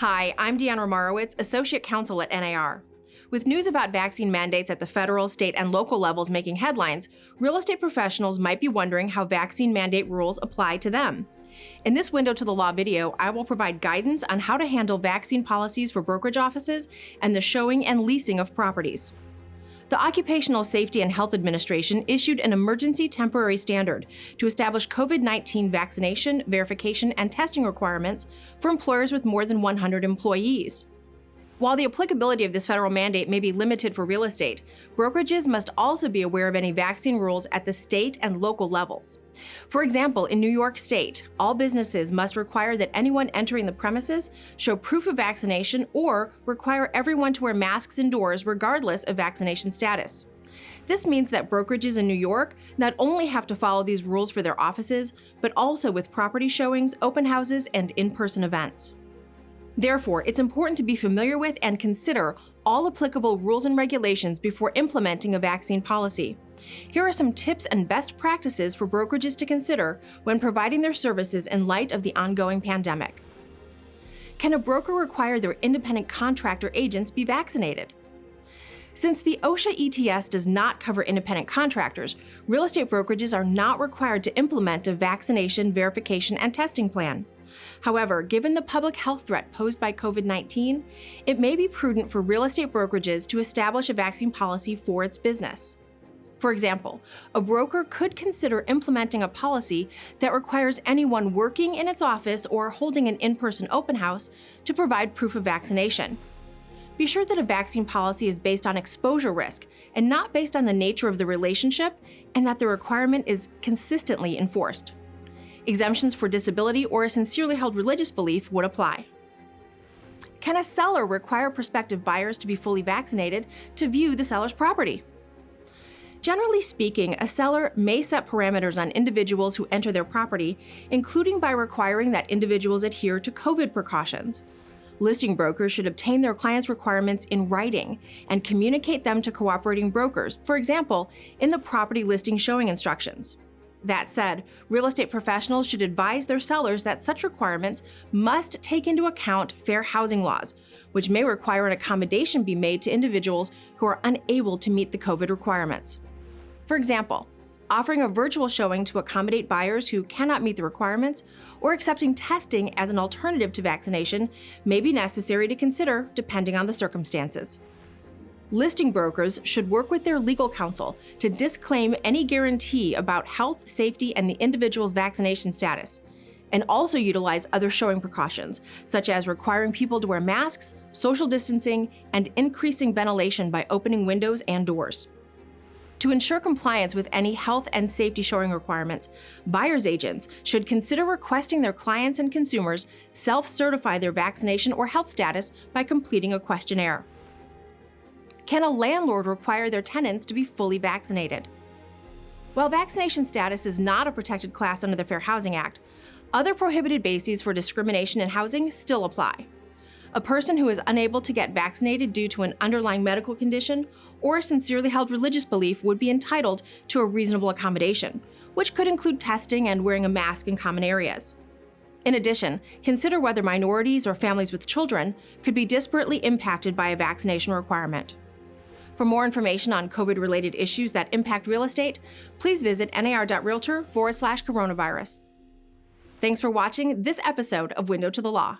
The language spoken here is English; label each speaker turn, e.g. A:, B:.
A: Hi, I'm Deanna Romarowitz, Associate Counsel at NAR. With news about vaccine mandates at the federal, state, and local levels making headlines, real estate professionals might be wondering how vaccine mandate rules apply to them. In this Window to the Law video, I will provide guidance on how to handle vaccine policies for brokerage offices and the showing and leasing of properties. The Occupational Safety and Health Administration issued an emergency temporary standard to establish COVID-19 vaccination, verification, and testing requirements for employers with more than 100 employees. While the applicability of this federal mandate may be limited for real estate, brokerages must also be aware of any vaccine rules at the state and local levels. For example, in New York State, all businesses must require that anyone entering the premises show proof of vaccination or require everyone to wear masks indoors regardless of vaccination status. This means that brokerages in New York not only have to follow these rules for their offices, but also with property showings, open houses, and in-person events. Therefore, it's important to be familiar with and consider all applicable rules and regulations before implementing a vaccine policy. Here are some tips and best practices for brokerages to consider when providing their services in light of the ongoing pandemic. Can a broker require their independent contractor agents be vaccinated? Since the OSHA ETS does not cover independent contractors, real estate brokerages are not required to implement a vaccination, verification, and testing plan. However, given the public health threat posed by COVID-19, it may be prudent for real estate brokerages to establish a vaccine policy for its business. For example, a broker could consider implementing a policy that requires anyone working in its office or holding an in-person open house to provide proof of vaccination. Be sure that a vaccine policy is based on exposure risk and not based on the nature of the relationship, and that the requirement is consistently enforced. Exemptions for disability or a sincerely held religious belief would apply. Can a seller require prospective buyers to be fully vaccinated to view the seller's property? Generally speaking, a seller may set parameters on individuals who enter their property, including by requiring that individuals adhere to COVID precautions. Listing brokers should obtain their clients' requirements in writing and communicate them to cooperating brokers, for example, in the property listing showing instructions. That said, real estate professionals should advise their sellers that such requirements must take into account fair housing laws, which may require an accommodation be made to individuals who are unable to meet the COVID requirements. For example, offering a virtual showing to accommodate buyers who cannot meet the requirements, or accepting testing as an alternative to vaccination may be necessary to consider depending on the circumstances. Listing brokers should work with their legal counsel to disclaim any guarantee about health, safety, and the individual's vaccination status, and also utilize other showing precautions, such as requiring people to wear masks, social distancing, and increasing ventilation by opening windows and doors. To ensure compliance with any health and safety showing requirements, buyer's agents should consider requesting their clients and consumers self-certify their vaccination or health status by completing a questionnaire. Can a landlord require their tenants to be fully vaccinated? While vaccination status is not a protected class under the Fair Housing Act, other prohibited bases for discrimination in housing still apply. A person who is unable to get vaccinated due to an underlying medical condition or a sincerely held religious belief would be entitled to a reasonable accommodation, which could include testing and wearing a mask in common areas. In addition, consider whether minorities or families with children could be disparately impacted by a vaccination requirement. For more information on COVID-related issues that impact real estate, please visit nar.realtor/coronavirus. Thanks for watching this episode of Window to the Law.